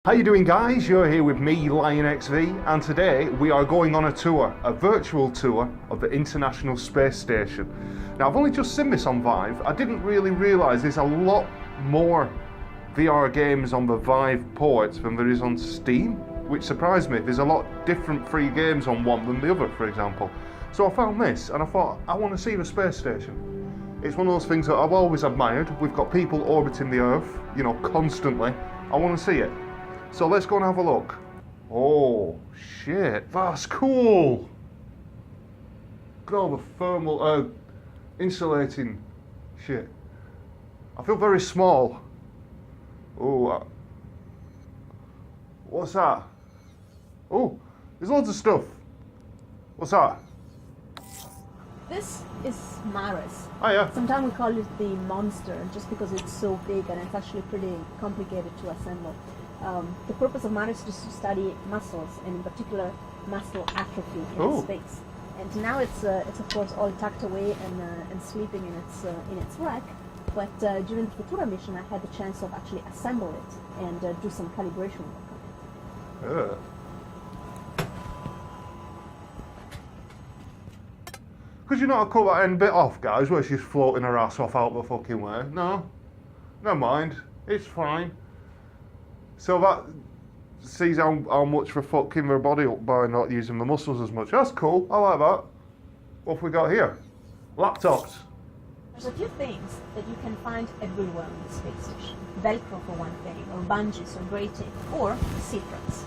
How you doing, guys? You're here with me, Lionxv, and today we are going on a tour, a virtual tour of the International Space Station. Now, I've only just seen this on Vive. I didn't really realise there's a lot more VR games on the Vive ports than there is on Steam, which surprised me. There's a lot different free games on one than the other, for example. So I found this and I thought, I want to see the space station. It's one of those things that I've always admired. We've got people orbiting the Earth, you know, constantly. I want to see it. So let's go and have a look. Oh, shit, that's cool. Look at all the thermal, insulating shit. I feel very small. Oh, what's that? Oh, there's loads of stuff. What's that? This is Maris. Oh yeah. Sometimes we call it the monster just because it's so big and it's actually pretty complicated to assemble. The purpose of Maris is to study muscles, and in particular muscle atrophy in space. And now it's of course all tucked away and sleeping in its rack. But during the Futura mission, I had the chance of actually assemble it and do some calibration work on it. Could you not cut that end bit off, guys, where she's floating her ass off out the fucking way? No? Never mind. It's fine. So that sees how much we're fucking their body up by not using the muscles as much. That's cool. I like that. What have we got here? Laptops. There's a few things that you can find everywhere on the space station. Velcro for one thing, or bungees, or grating, or seat racks.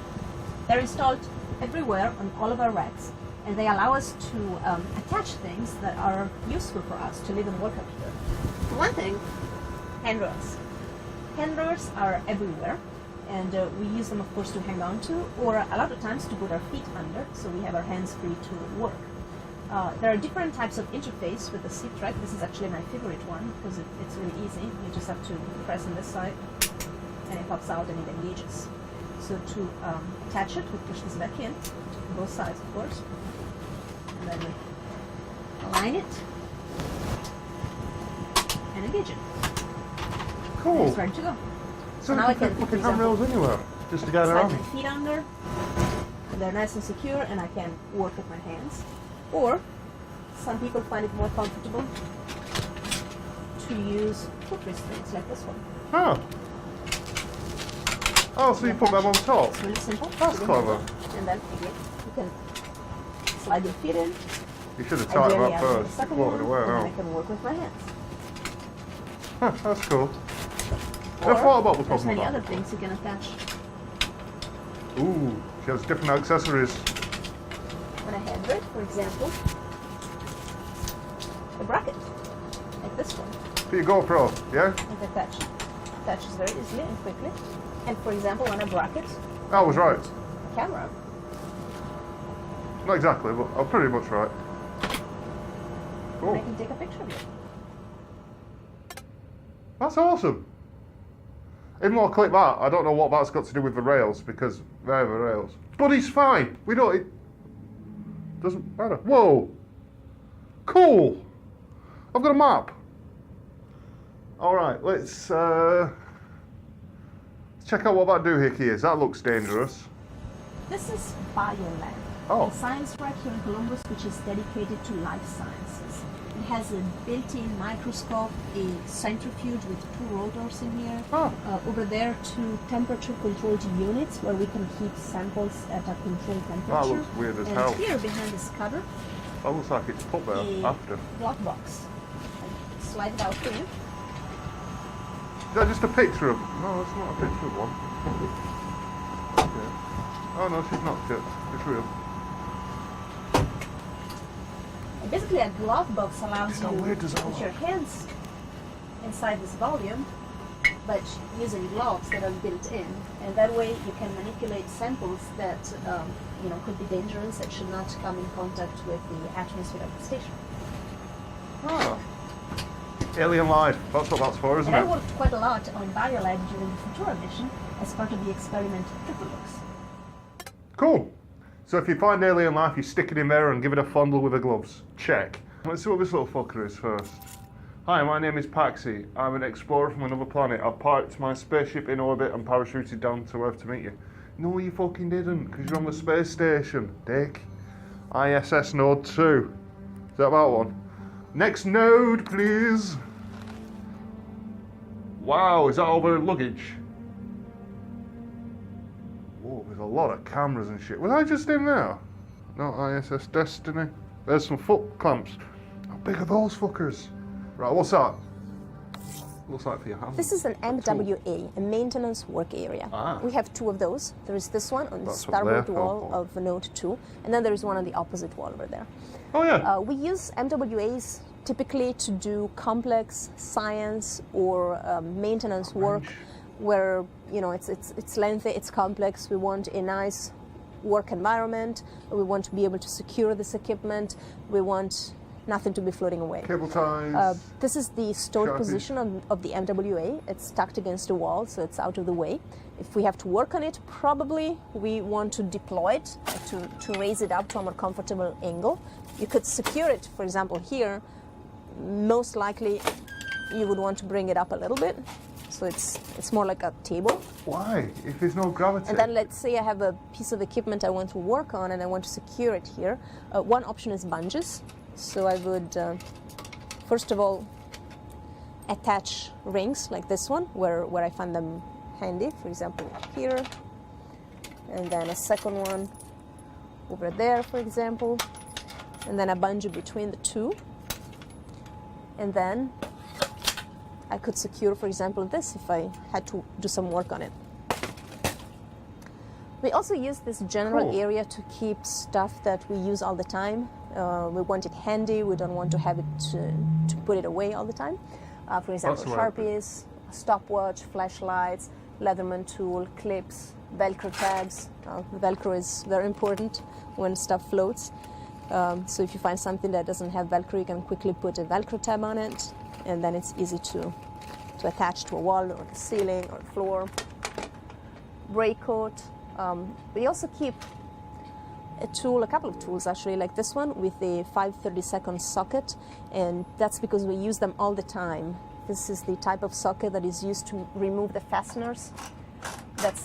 They're installed everywhere on all of our racks, and they allow us to attach things that are useful for us to live and work up here. For one thing, handrails. Handrails are everywhere, and we use them, of course, to hang on to, or a lot of times to put our feet under, so we have our hands free to work. There are different types of interface with the seat rack. This is actually my favorite one, because it's really easy. You just have to press on this side, and it pops out and it engages. So to attach it, we push this back in, both sides, of course, and then we align it, and engage it. Cool. And it's ready to go. So now I can put handrails anywhere, just to get slide around. my feet under, and they're nice and secure, and I can work with my hands. Or some people find it more comfortable to use foot restraints like this one. Oh. Oh, so you put them on top? It's really simple. That's clever. And then again, you can slide your feet in. You should have tied them up first. Second Floated one, away and then now. I can work with my hands. Huh, that's cool. Or I thought about what we're there's talking many about. other things you can attach. Ooh, she has different accessories. On a handle, for example, a bracket, like this one. For your GoPro, yeah? It attaches very easily and quickly. And for example, on a bracket, I was right. camera. Not exactly, but I'm pretty much right. And I Oh, can take a picture of it. that's awesome. Even though I click that, I don't know what that's got to do with the rails, because they're the rails. But it's fine. We don't... It doesn't matter. Whoa. Cool. I've got a map. All right, let's check out what that doohickey is. That looks dangerous. This is BioLab, Oh. a science park here in Columbus which is dedicated to life sciences. It has a built-in microscope, a centrifuge with 2 rotors in here. Oh. Over there, 2 temperature-controlled units where we can keep samples at a controlled temperature. That looks weird as and hell. here behind this cover, That looks like it's put there a after. glove box. Slide it out for you. Is that just a picture of... No, that's not a picture of one. Okay. Oh no, she's not it. It's real. Basically, a glove box allows you How weird to does that put look? your hands inside this volume, but using gloves that are built in, and that way you can manipulate samples that could be dangerous and should not come in contact with the atmosphere of the station. Ah. Alien life. That's what that's for, isn't And I it? worked quite a lot on BioLab during the Futura mission as part of the experiment Triple Looks. Cool. So if you find alien life, you stick it in there and give it a fondle with the gloves. Check. Let's see what this little fucker is first. Hi, my name is Paxi. I'm an explorer from another planet. I parked my spaceship in orbit and parachuted down to Earth to meet you. No, you fucking didn't, because you're on the space station, dick. ISS node 2. Is that about one? Next node, please. Wow, is that all the luggage? Whoa, there's a lot of cameras and shit. Was I just in there? No, ISS Destiny. There's some foot clamps. How big are those fuckers? Right, what's that? Looks like for your hand. This is an MWA, a maintenance work area. Ah. We have 2 of those. There is this one on the That's what they're starboard wall for. of node 2, and then there is one on the opposite wall over there. Oh yeah. We use MWAs typically to do complex science or maintenance work where, you know, it's lengthy, it's complex. We want a nice work environment. We want to be able to secure this equipment. We want nothing to be floating away. Cable ties. This is the stored Sharpies. position of the MWA. It's tucked against the wall, so it's out of the way. If we have to work on it, probably we want to deploy it, to raise it up to a more comfortable angle. You could secure it, for example, here. Most likely, you would want to bring it up a little bit, so it's more like a table. Why? If there's no gravity. And then let's say I have a piece of equipment I want to work on and I want to secure it here. One option is bungees. So I would, first of all, attach rings like this one, where I find them handy, for example, here. And then a second one over there, for example. And then a bungee between the 2. And then I could secure, for example, this if I had to do some work on it. We also use this general Cool. area to keep stuff that we use all the time. We want it handy. We don't want to have it to put it away all the time. For example, That's right. Sharpies, stopwatch, flashlights, Leatherman tool, clips, Velcro tabs. Velcro is very important when stuff floats. So if you find something that doesn't have Velcro, you can quickly put a Velcro tab on it, and then it's easy to attach to a wall or the ceiling or floor. Brake coat. We also keep a couple of tools actually, like this one with a 5/32 socket, and that's because we use them all the time. This is the type of socket that is used to remove the fasteners that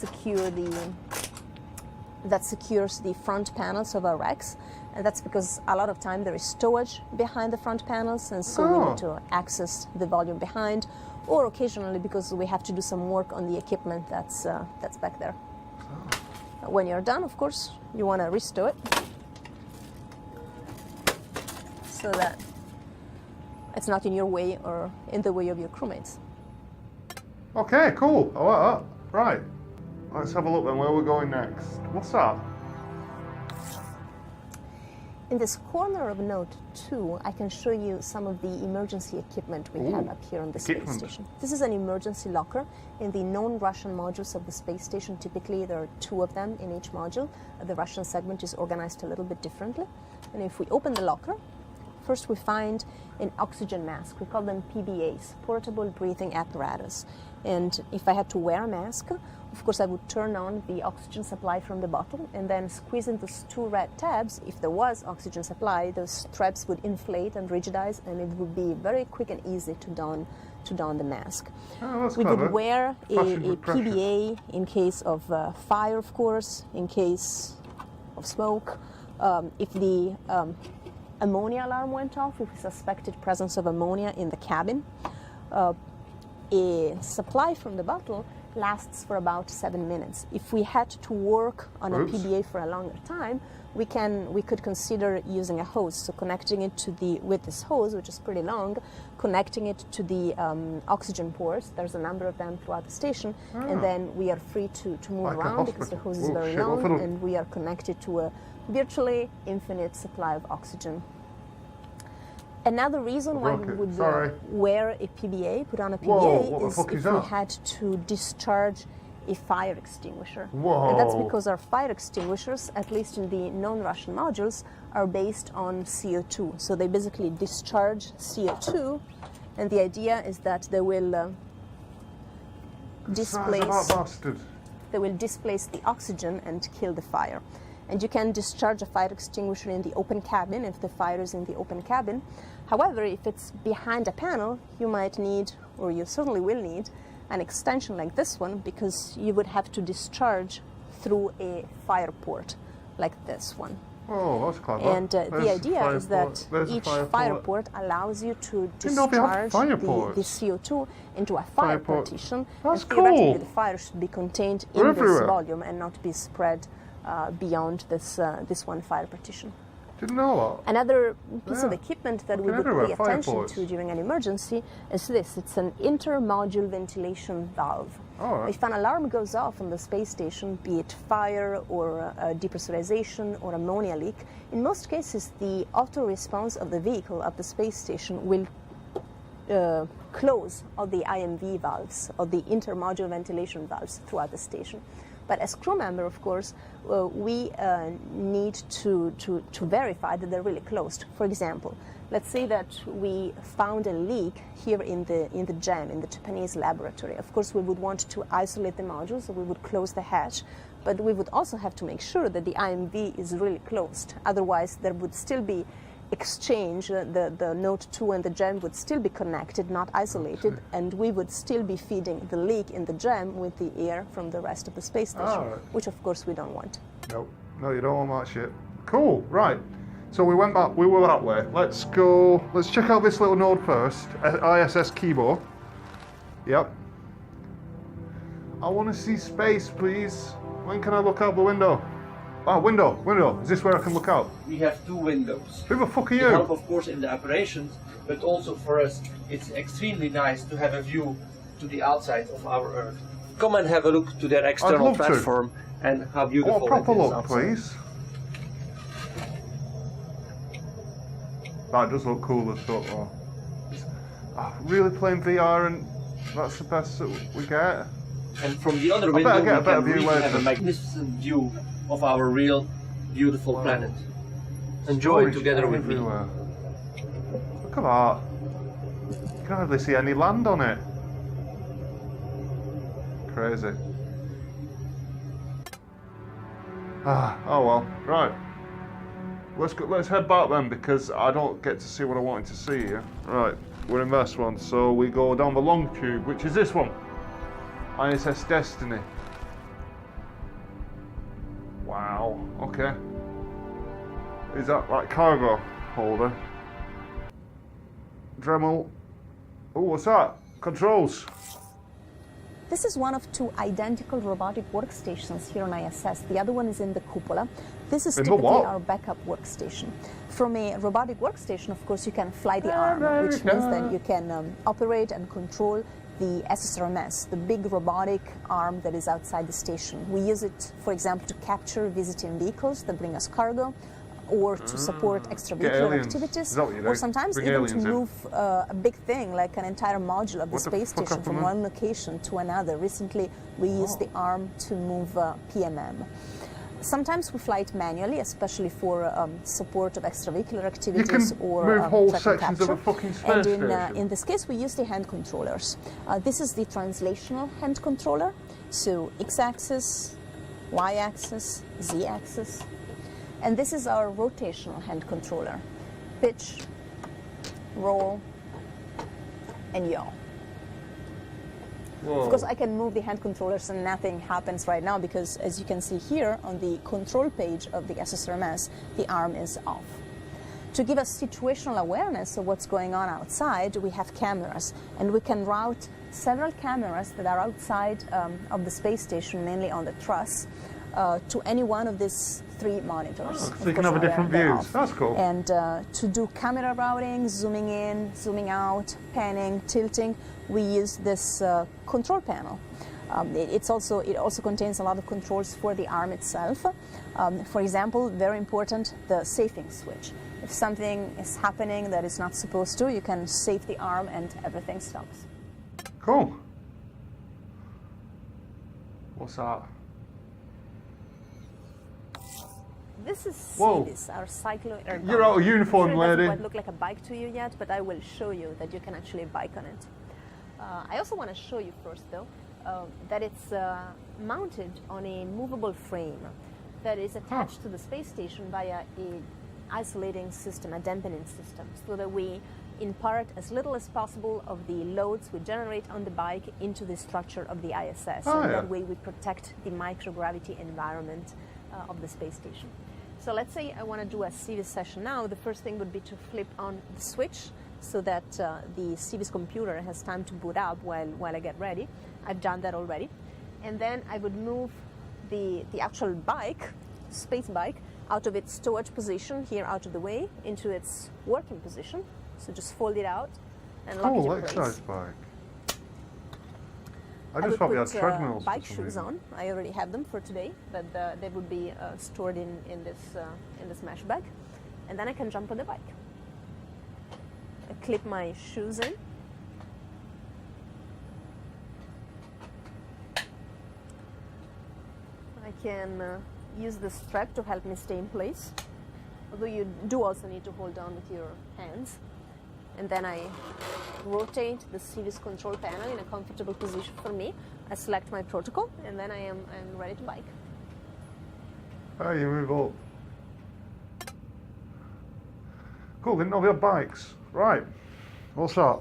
secures the front panels of our racks, and that's because a lot of time there is stowage behind the front panels, and so we need to access the volume behind, or occasionally because we have to do some work on the equipment that's back there. When you're done, of course, you want to restow it so that it's not in your way or in the way of your crewmates. Okay, cool. I like that. Right. Let's have a look then. Where we're going next? What's that? In this corner of Node 2, I can show you some of the emergency equipment we have up here on the space station. This is an emergency locker. In the known Russian modules of the space station, typically there are 2 of them in each module. The Russian segment is organized a little bit differently. And if we open the locker, first we find an oxygen mask. We call them PBAs, portable breathing apparatus. And if I had to wear a mask, of course I would turn on the oxygen supply from the bottle and then squeeze in those 2 red tabs. If there was oxygen supply, those straps would inflate and rigidize, and it would be very quick and easy to don the mask. Oh, that's We clever. would wear a Fashion with pressure. PBA in case of fire, of course, in case of smoke. If the ammonia alarm went off, if we suspected presence of ammonia in the cabin, a supply from the bottle lasts for about 7 minutes. If we had to work on a PBA for a longer time, we could consider using a hose. So connecting it with this hose, which is pretty long, connecting it to the oxygen ports. There's a number of them throughout the station, and then we are free to move Like a around because the hospital. hose is Oh, very shit, long, hospital. and we are connected to a virtually infinite supply of oxygen. Another reason why we broke it. would Sorry. wear a PBA, put on a PBA, Whoa, what the is fuck if is we that? had to discharge a fire extinguisher. Whoa. And that's because our fire extinguishers, at least in the non-Russian modules, are based on CO2. So they basically discharge CO2, and the idea is that they will Size of that bastard. displace the oxygen and kill the fire. and you can discharge a fire extinguisher in the open cabin if the fire is in the open cabin. However, if it's behind a panel, you might need, or you certainly will need, an extension like this one, because you would have to discharge through a fire port like this one. Oh, that's clever. And the idea is that each fire port allows you to discharge the CO2 into a fire partition. That's and theoretically, cool. the fire should be contained in this volume and not be spread beyond this one fire partition. Didn't know that. Another piece of equipment that we would pay attention ports. to during an emergency is this. It's an inter-module ventilation valve. Right. If an alarm goes off on the space station, be it fire or depressurization or ammonia leak, in most cases the auto response of the vehicle at the space station will close all the IMV valves or the inter-module ventilation valves throughout the station. But as crew member, of course, we need to verify that they're really closed. For example, let's say that we found a leak here in the JAM, in the Japanese laboratory. Of course, we would want to isolate the module, so we would close the hatch, but we would also have to make sure that the IMV is really closed. Otherwise, there would still be exchange, the Note 2 and the JAM would still be connected, not isolated, and we would still be feeding the leak in the JAM with the air from the rest of the space station, which of course we don't want. No, you don't want that shit. Cool, right. So we went back, we were that way. Let's check out this little node first, ISS Kibo. Yep. I want to see space, please. When can I look out the window? Ah, window. Is this where I can look out? We have two windows. Who the fuck are you? To help, of course, in the operations, but also for us, it's extremely nice to have a view to the outside of our Earth. Come and have a look to their external platform and how beautiful a proper it is look, outside. please. That does look cool as fuck, though. Really playing VR, and that's the best that we get. And from the other window, we can really have later. a magnificent view of our real, beautiful planet. Enjoy it together with me. Look at that. You can hardly see any land on it. Crazy. Oh well. Right. Let's head back then, because I don't get to see what I wanted to see here. Right. We're in this one, so we go down the long tube, which is this one. ISS Destiny. Wow, okay. Is that like cargo holder? Dremel. Oh, what's that? Controls. This is one of two identical robotic workstations here on ISS. The other one is in the cupola. This is typically our backup workstation. From a robotic workstation, of course, you can fly the arm, which means that you can operate and control the SSRMS, the big robotic arm that is outside the station. We use it, for example, to capture visiting vehicles that bring us cargo, or to support extravehicular activities, or sometimes even to move a big thing, like an entire module of the space station from one location to another. Recently, we used the arm to move PMM. Sometimes we fly it manually, especially for support of extravehicular activities or move whole sections capture. of a fucking space station. In this case, we use the hand controllers. This is the translational hand controller. So x-axis, y-axis, z-axis. And this is our rotational hand controller. Pitch, roll, and yaw. Whoa. Of course, I can move the hand controllers and nothing happens right now because, as you can see here on the control page of the SSRMS, the arm is off. To give us situational awareness of what's going on outside, we have cameras, and we can route several cameras that are outside of the space station, mainly on the truss, to any one of these three monitors. So you can have a different views. That's cool. And to do camera routing, zooming in, zooming out, panning, tilting, we use this control panel. It also contains a lot of controls for the arm itself. For example, very important, the safing switch. If something is happening that is not supposed to, you can safe the arm and everything stops. Cool. What's that? This is Whoa. Celis, our cyclo. You're out of uniform, sure lady. It doesn't quite look like a bike to you yet, but I will show you that you can actually bike on it. I also want to show you first, though, that it's mounted on a movable frame. that is attached to the space station via a isolating system, a dampening system, so that we impart as little as possible of the loads we generate on the bike into the structure of the ISS. And that way we protect the microgravity environment of the space station. So let's say I want to do a CVIS session now. The first thing would be to flip on the switch so that the CVIS computer has time to boot up while I get ready. I've done that already. And then I would move the actual bike, space bike, out of its storage position, here out of the way, into its working position. So just fold it out and lock it in place. Exercise bike. I just thought we had treadmills. Bike shoes on. I already have them for today, but they would be stored in this mesh bag. And then I can jump on the bike. I clip my shoes in. I can use the strap to help me stay in place, although you do also need to hold on with your hands. And then I rotate the CVIS control panel in a comfortable position for me. I select my protocol, and then I'm ready to bike. Oh, you move up. Cool, didn't know we had bikes. Right, what's that?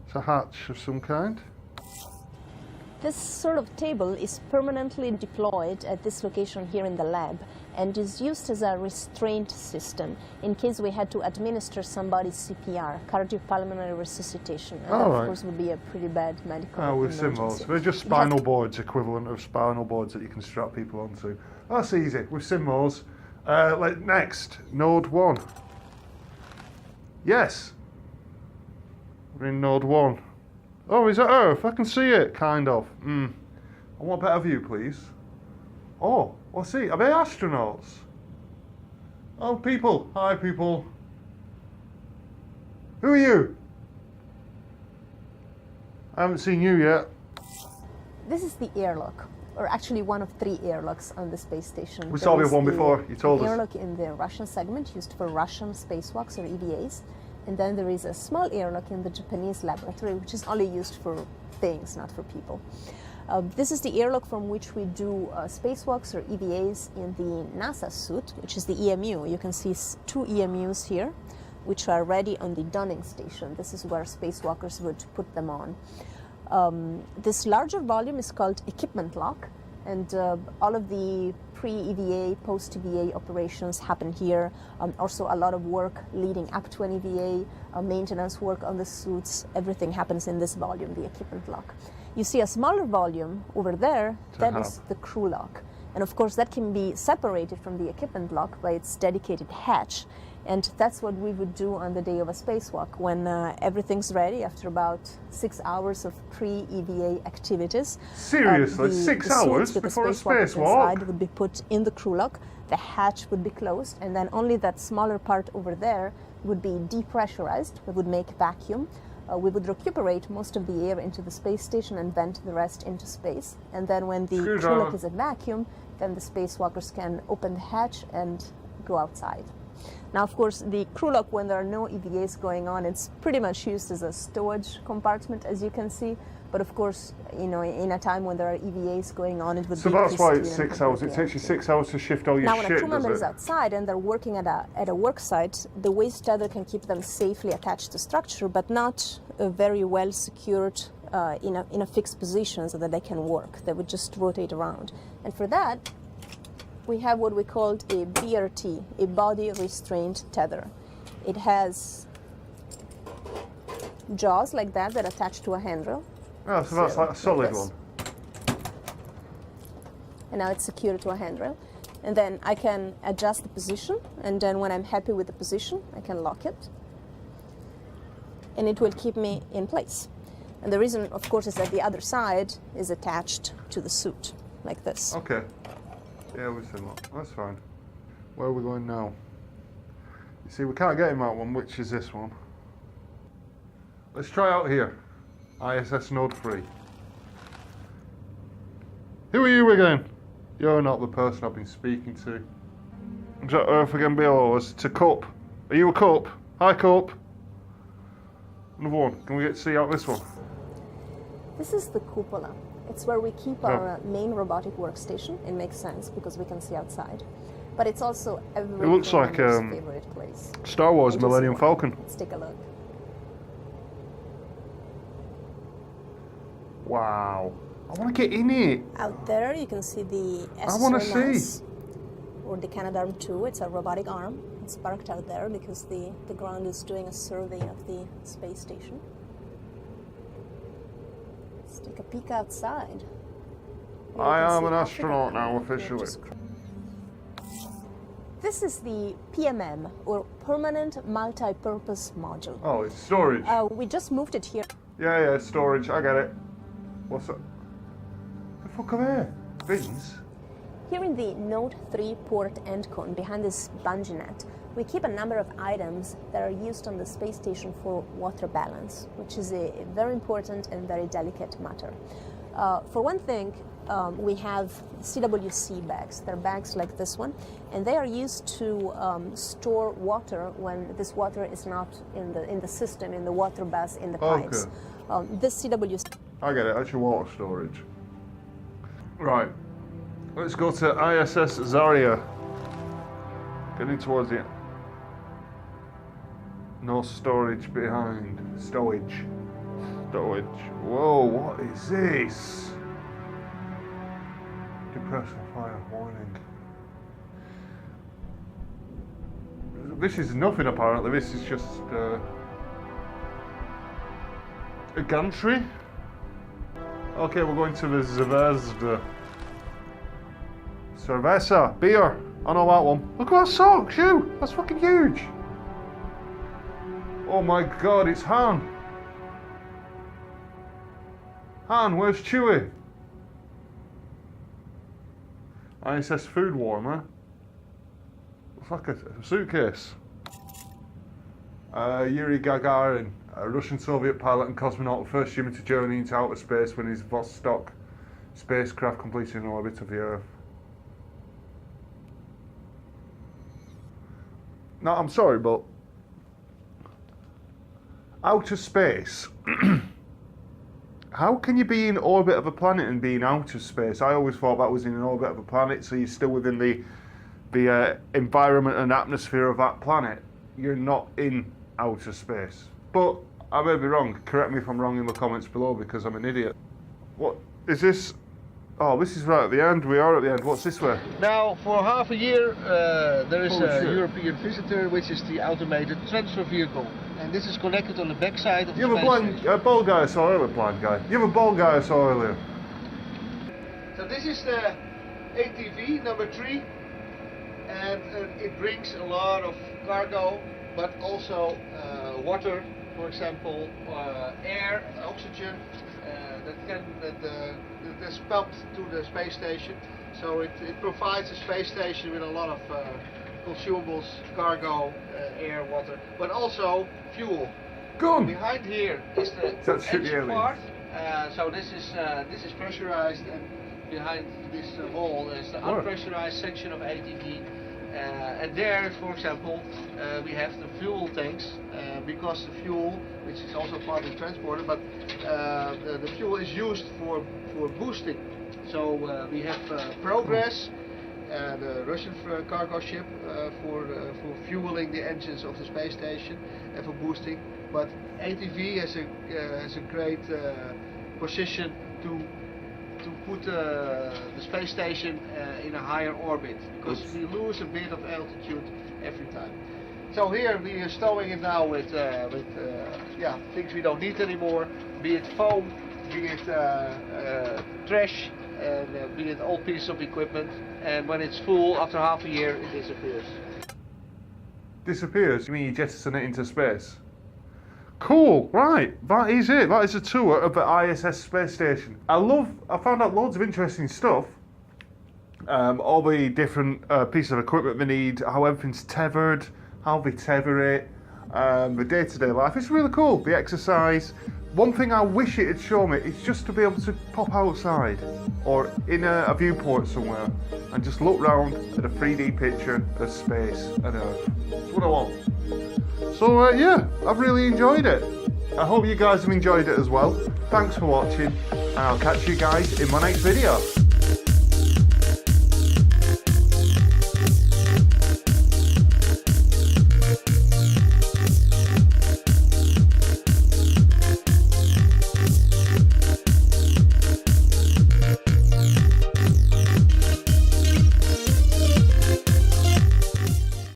It's a hatch of some kind. This sort of table is permanently deployed at this location here in the lab and is used as a restraint system in case we had to administer somebody's CPR, cardiopulmonary resuscitation. And that, of course, would be a pretty bad medical emergency. With symbols. They're just spinal boards, equivalent of spinal boards that you can strap people onto. That's easy, with symbols. Next, node 1. Yes. We're in node 1. Oh, is that Earth? I can see it, kind of. I want a better view, please. Oh, what's it? Are they astronauts? Oh, people. Hi, people. Who are you? I haven't seen you yet. This is the airlock, or actually one of 3 airlocks on the space station. We saw the one before, you told us. Airlock in the Russian segment used for Russian spacewalks or EVAs. And then there is a small airlock in the Japanese laboratory, which is only used for things, not for people. This is the airlock from which we do spacewalks or EVAs in the NASA suit, which is the EMU. You can see 2 EMUs here, which are ready on the donning station. This is where spacewalkers would put them on. This larger volume is called equipment lock, and all of the pre-EVA, post-EVA operations happen here. Also a lot of work leading up to an EVA, maintenance work on the suits, everything happens in this volume, the equipment lock. You see a smaller volume over there, that is the crew lock. And of course that can be separated from the equipment lock by its dedicated hatch. And that's what we would do on the day of a spacewalk when everything's ready after about 6 hours of pre-EVA activities. Seriously, 6 hours before a spacewalk? Inside would be put in the crew lock, the hatch would be closed, and then only that smaller part over there would be depressurized. We would make vacuum. We would recuperate most of the air into the space station and vent the rest into space. And then when the crew lock is at vacuum, then the spacewalkers can open the hatch and go outside. Now, of course, the crew lock, when there are no EVAs going on, it's pretty much used as a storage compartment, as you can see. But of course, you know, in a time when there are EVAs going on, it would be... So that's why it's 6 hours. It takes you 6 hours to shift all your shit, does it? Now, when a crew member is outside and they're working at a work site, the waist tether can keep them safely attached to structure, but not very well secured in a fixed position so that they can work. They would just rotate around. And for that, we have what we called a BRT, a body restraint tether. It has jaws like that attach to a handrail. Oh, so that's like a solid one. And now it's secured to a handrail. And then I can adjust the position, and then when I'm happy with the position, I can lock it. And it will keep me in place. And the reason, of course, is that the other side is attached to the suit, like this. Okay. Yeah, we've seen that. That's fine. Where are we going now? You see, we can't get him that one, which is this one. Let's try out here. ISS Node 3. Who are you again? You're not the person I've been speaking to. Is that Earth again below us? It's a cup. Are you a cup? Hi, cup. Another one. Can we get to see out this one? This is the cupola. It's where we keep our main robotic workstation. It makes sense because we can see outside. But it's also everyone's favorite place. Star Wars Millennium Falcon. Let's take a look. Wow. I want to get in it. Out there you can see the ASTRONAUT, or the Canadarm2. It's a robotic arm. It's parked out there because the ground is doing a survey of the space station. Let's take a peek outside. I am an astronaut now, officially. This is the PMM, or Permanent Multi-Purpose Module. Oh, it's storage. We just moved it here. Yeah, storage. I get it. What's that? The fuck are they? Bins? Here in the Note 3 port end cone, behind this bungee net, we keep a number of items that are used on the space station for water balance, which is a very important and very delicate matter. For one thing, we have CWC bags. They're bags like this one, and they are used to store water when this water is not in the system, in the water bus, in the pipes. This CWC. I get it. That's your water storage. Right. Let's go to ISS Zarya. Getting towards the end. No storage behind. Stowage. Whoa, what is this? Depressing fire warning. This is nothing apparently. This is just a gantry. Okay, we're going to the Zvezda. Cerveza, beer. I know that one. Look at that sock, shoe. That's fucking huge. Oh my god, it's Han. Han, where's Chewie? ISS food warmer. Looks like a suitcase. Yuri Gagarin, a Russian Soviet pilot and cosmonaut, the first human to journey into outer space when his Vostok spacecraft completed an orbit of the Earth. Now, I'm sorry, but outer space. How can you be in orbit of a planet and be in outer space? I always thought that was in an orbit of a planet, so you're still within the environment and atmosphere of that planet. You're not in outer space. But I may be wrong. Correct me if I'm wrong in the comments below because I'm an idiot. What is this? Oh, this is right at the end. We are at the end. What's this way? Now, for half a year, there is a European visitor, which is the automated transfer vehicle. And this is connected on the back side of the You have a bald guy I saw earlier, blind guy. You have a bald guy I saw earlier. So this is the ATV number 3, and it brings a lot of cargo, but also water, for example, air, oxygen, that is pumped to the space station. So it provides the space station with a lot of consumables, cargo, air, water, but also fuel. Good. Behind here is the engine part. So this is pressurized, and behind this wall is the unpressurized section of ATV. And there, for example, we have the fuel tanks, because the fuel, which is also part of the transporter, but the fuel is used for boosting. So we have Progress, the Russian cargo ship, for fueling the engines of the space station and for boosting. But ATV has a great position to put the space station in a higher orbit, because we lose a bit of altitude every time. So here we are stowing it now with things we don't need anymore, be it foam, be it trash, and be it old pieces of equipment. And when it's full, after half a year, it disappears. Disappears? You mean you jettison it into space? Cool, right, that is it. That is a tour of the ISS space station. I found out loads of interesting stuff. All the different pieces of equipment they need, how everything's tethered, how they tether it, the day-to-day life. It's really cool, the exercise. One thing I wish it had shown me is just to be able to pop outside or in a viewport somewhere and just look round at a 3D picture of space and Earth. That's what I want. So yeah, I've really enjoyed it. I hope you guys have enjoyed it as well. Thanks for watching. and I'll catch you guys in my next video.